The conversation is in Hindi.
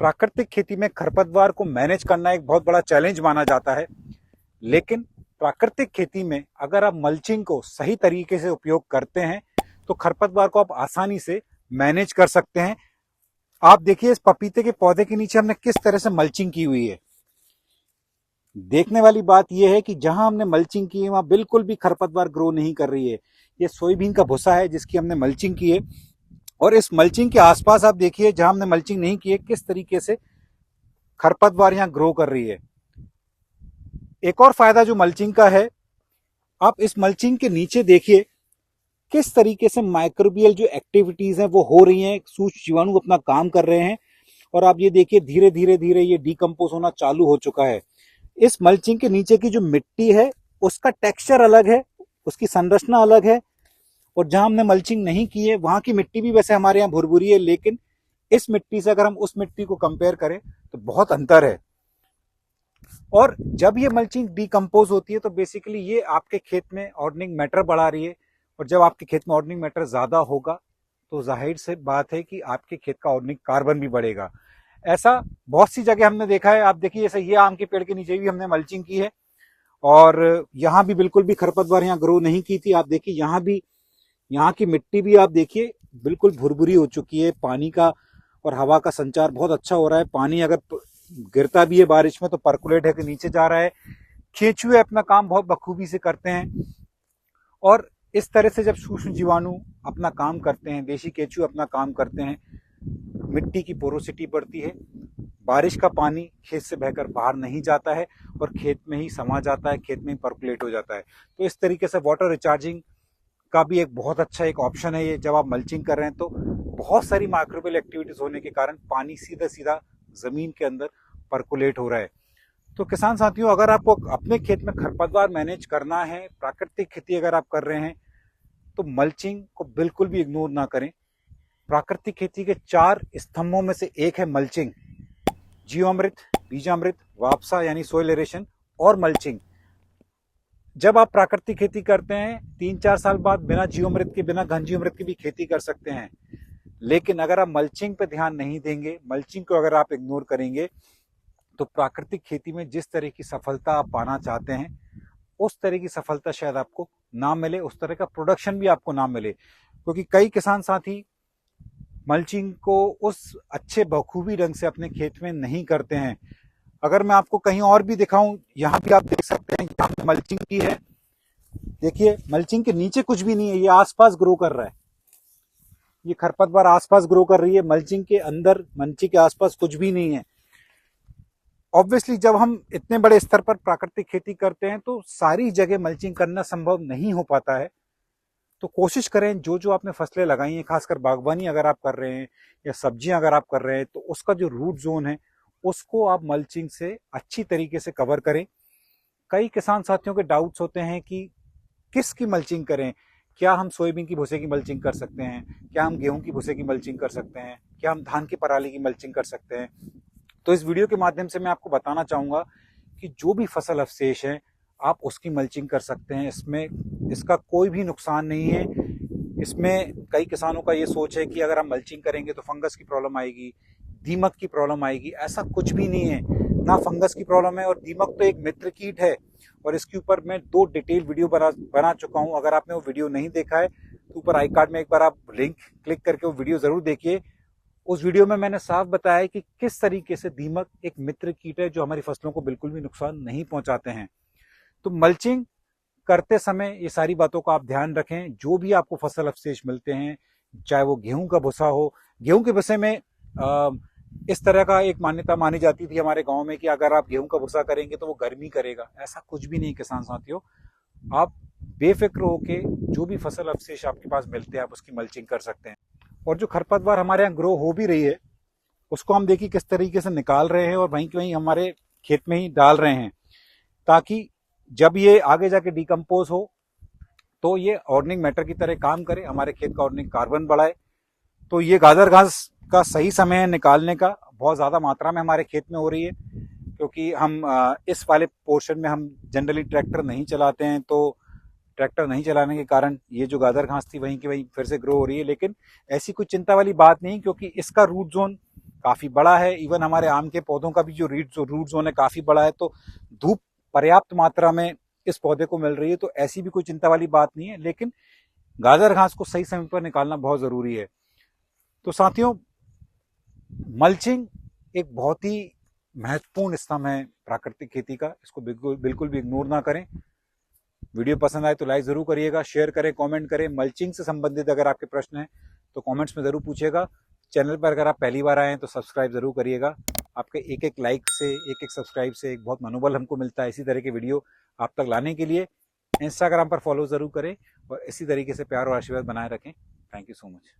प्राकृतिक खेती में खरपतवार को मैनेज करना एक बहुत बड़ा चैलेंज माना जाता है, लेकिन प्राकृतिक खेती में अगर आप मल्चिंग को सही तरीके से उपयोग करते हैं तो खरपतवार को आप आसानी से मैनेज कर सकते हैं। आप देखिए इस पपीते के पौधे के नीचे हमने किस तरह से मल्चिंग की हुई है। देखने वाली बात यह है कि जहां हमने मल्चिंग की है वहां बिल्कुल भी खरपतवार ग्रो नहीं कर रही है। ये सोयाबीन का भूसा है जिसकी हमने मल्चिंग की है, और इस मल्चिंग के आसपास आप देखिए जहां हमने मल्चिंग नहीं की है किस तरीके से खरपतवार यहां ग्रो कर रही है। एक और फायदा जो मल्चिंग का है, आप इस मल्चिंग के नीचे देखिए किस तरीके से माइक्रोबियल जो एक्टिविटीज हैं वो हो रही हैं, सूक्ष्म जीवाणु अपना काम कर रहे हैं, और आप ये देखिए धीरे धीरे धीरे ये डिकम्पोज होना चालू हो चुका है। इस मल्चिंग के नीचे की जो मिट्टी है उसका टेक्सचर अलग है, उसकी संरचना अलग है, और जहां हमने मल्चिंग नहीं की है वहां की मिट्टी भी वैसे हमारे यहाँ भुरभुरी है, लेकिन इस मिट्टी से अगर हम उस मिट्टी को कंपेयर करें तो बहुत अंतर है। और जब ये मल्चिंग डिकम्पोज होती है तो बेसिकली ये आपके खेत में ऑर्गेनिक मैटर बढ़ा रही है, और जब आपके खेत में ऑर्गेनिक मैटर ज्यादा होगा तो जाहिर से बात है कि आपके खेत का ऑर्गेनिक कार्बन भी बढ़ेगा। ऐसा बहुत सी जगह हमने देखा है। आप देखिए जैसे ये आम के पेड़ के नीचे भी हमने मल्चिंग की है, और यहाँ भी बिल्कुल भी खरपतवार यहाँ ग्रो नहीं की थी। आप देखिए यहाँ भी, यहाँ की मिट्टी भी आप देखिए बिल्कुल भुरभुरी हो चुकी है। पानी का और हवा का संचार बहुत अच्छा हो रहा है। पानी अगर गिरता भी है बारिश में तो परकुलेट है कि नीचे जा रहा है। केंचुए अपना काम बहुत बखूबी से करते हैं, और इस तरह से जब सूक्ष्म जीवाणु अपना काम करते हैं, देशी केंचुए अपना काम करते हैं, मिट्टी की पोरोसिटी बढ़ती है, बारिश का पानी खेत से बहकर बाहर नहीं जाता है और खेत में ही समा जाता है, खेत में ही परकुलेट हो जाता है। तो इस तरीके से वाटर रिचार्जिंग का भी एक बहुत अच्छा एक ऑप्शन है ये। जब आप मल्चिंग कर रहे हैं तो बहुत सारी माइक्रोबियल एक्टिविटीज होने के कारण पानी सीधा सीधा जमीन के अंदर परकुलेट हो रहा है। तो किसान साथियों, अगर आपको अपने खेत में खरपतवार मैनेज करना है, प्राकृतिक खेती अगर आप कर रहे हैं, तो मल्चिंग को बिल्कुल भी इग्नोर ना करें। प्राकृतिक खेती के 4 स्तंभों में से एक है मल्चिंग। जीवामृत, बीजामृत, वापसा यानी सोइल एरेशन और मल्चिंग। जब आप प्राकृतिक खेती करते हैं 3-4 साल बाद बिना जीवामृत के, बिना घन जीवामृत के भी खेती कर सकते हैं, लेकिन अगर आप मल्चिंग पे ध्यान नहीं देंगे, मल्चिंग को अगर आप इग्नोर करेंगे, तो प्राकृतिक खेती में जिस तरह की सफलता आप पाना चाहते हैं उस तरह की सफलता शायद आपको ना मिले, उस तरह का प्रोडक्शन भी आपको ना मिले। क्योंकि कई किसान साथी मल्चिंग को उस अच्छे बखूबी ढंग से अपने खेत में नहीं करते हैं। अगर मैं आपको कहीं और भी दिखाऊं, यहाँ भी आप देख सकते हैं यहाँ मल्चिंग की है। देखिए मल्चिंग के नीचे कुछ भी नहीं है, ये आसपास ग्रो कर रहा है, ये खरपतवार आसपास ग्रो कर रही है। मल्चिंग के अंदर, मल्चिंग के आसपास कुछ भी नहीं है। ऑब्वियसली जब हम इतने बड़े स्तर पर प्राकृतिक खेती करते हैं तो सारी जगह मल्चिंग करना संभव नहीं हो पाता है। तो कोशिश करें जो जो आपने फसलें लगाई हैं, खासकर बागवानी अगर आप कर रहे हैं या सब्जियां अगर आप कर रहे हैं, तो उसका जो रूट जोन है उसको आप मल्चिंग से अच्छी तरीके से कवर करें। कई किसान साथियों के डाउट्स होते हैं कि किसकी मल्चिंग करें, क्या हम सोयाबीन की भूसे की मल्चिंग कर सकते हैं, क्या हम गेहूं की भूसे की मल्चिंग कर सकते हैं, क्या हम धान की पराली की मल्चिंग कर सकते हैं। तो इस वीडियो के माध्यम से मैं आपको बताना चाहूंगा कि जो भी फसल अवशेष है आप उसकी मल्चिंग कर सकते हैं। इसमें इसका कोई भी नुकसान नहीं है। इसमें कई किसानों का ये सोच है कि अगर हम मल्चिंग करेंगे तो फंगस की प्रॉब्लम आएगी, दीमक की प्रॉब्लम आएगी। ऐसा कुछ भी नहीं है, ना फंगस की प्रॉब्लम है, और दीमक तो एक मित्र कीट है, और इसके ऊपर मैं 2 डिटेल वीडियो बना चुका हूं। अगर आपने वो वीडियो नहीं देखा है तो ऊपर आई कार्ड में एक बार आप लिंक क्लिक करके वो वीडियो जरूर देखिए। उस वीडियो में मैंने साफ बताया कि किस तरीके से दीमक एक मित्र कीट है जो हमारी फसलों को बिल्कुल भी नुकसान नहीं पहुंचाते हैं। तो मल्चिंग करते समय ये सारी बातों का आप ध्यान रखें। जो भी आपको फसल अवशेष मिलते हैं, चाहे वो गेहूं का भूसा हो, गेहूं के भूसे में इस तरह का एक मान्यता मानी जाती थी हमारे गांव में कि अगर आप गेहूं का भूसा करेंगे तो वो गर्मी करेगा। ऐसा कुछ भी नहीं किसान साथियों, आप बेफिक्र होके जो भी फसल अवशेष आपके पास मिलते हैं आप उसकी मल्चिंग कर सकते हैं। और जो खरपतवार हमारे यहाँ ग्रो हो भी रही है उसको हम देखिए किस तरीके से निकाल रहे हैं और वहीं के वहीं हमारे खेत में ही डाल रहे हैं, ताकि जब ये आगे जाके डिकम्पोज हो तो ये ऑर्गेनिक मैटर की तरह काम करे, हमारे खेत का ऑर्गेनिक कार्बन बढ़ाए। तो ये गाजर घास का सही समय है निकालने का। बहुत ज़्यादा मात्रा में हमारे खेत में हो रही है क्योंकि हम इस वाले पोर्शन में हम जनरली ट्रैक्टर नहीं चलाते हैं, तो ट्रैक्टर नहीं चलाने के कारण ये जो गाजर घास थी वहीं की वहीं फिर से ग्रो हो रही है। लेकिन ऐसी कोई चिंता वाली बात नहीं, क्योंकि इसका रूट जोन काफी बड़ा है। इवन हमारे आम के पौधों का भी जो रूट जोन है काफी बड़ा है, तो धूप पर्याप्त मात्रा में इस पौधे को मिल रही है, तो ऐसी भी कोई चिंता वाली बात नहीं है। लेकिन गाजर घास को सही समय पर निकालना बहुत जरूरी है। तो साथियों, मल्चिंग एक बहुत ही महत्वपूर्ण स्तंभ है प्राकृतिक खेती का, इसको बिल्कुल बिल्कुल भी इग्नोर ना करें। वीडियो पसंद आए तो लाइक जरूर करिएगा, शेयर करें, कमेंट करें। मल्चिंग से संबंधित अगर आपके प्रश्न हैं तो कमेंट्स में जरूर पूछिएगा। चैनल पर अगर आप पहली बार आए हैं तो सब्सक्राइब जरूर करिएगा। आपके एक एक लाइक से, एक एक सब्सक्राइब से एक बहुत मनोबल हमको मिलता है इसी तरह के वीडियो आप तक लाने के लिए। इंस्टाग्राम पर फॉलो जरूर करें और इसी तरीके से प्यार और आशीर्वाद बनाए रखें। Thank you so much.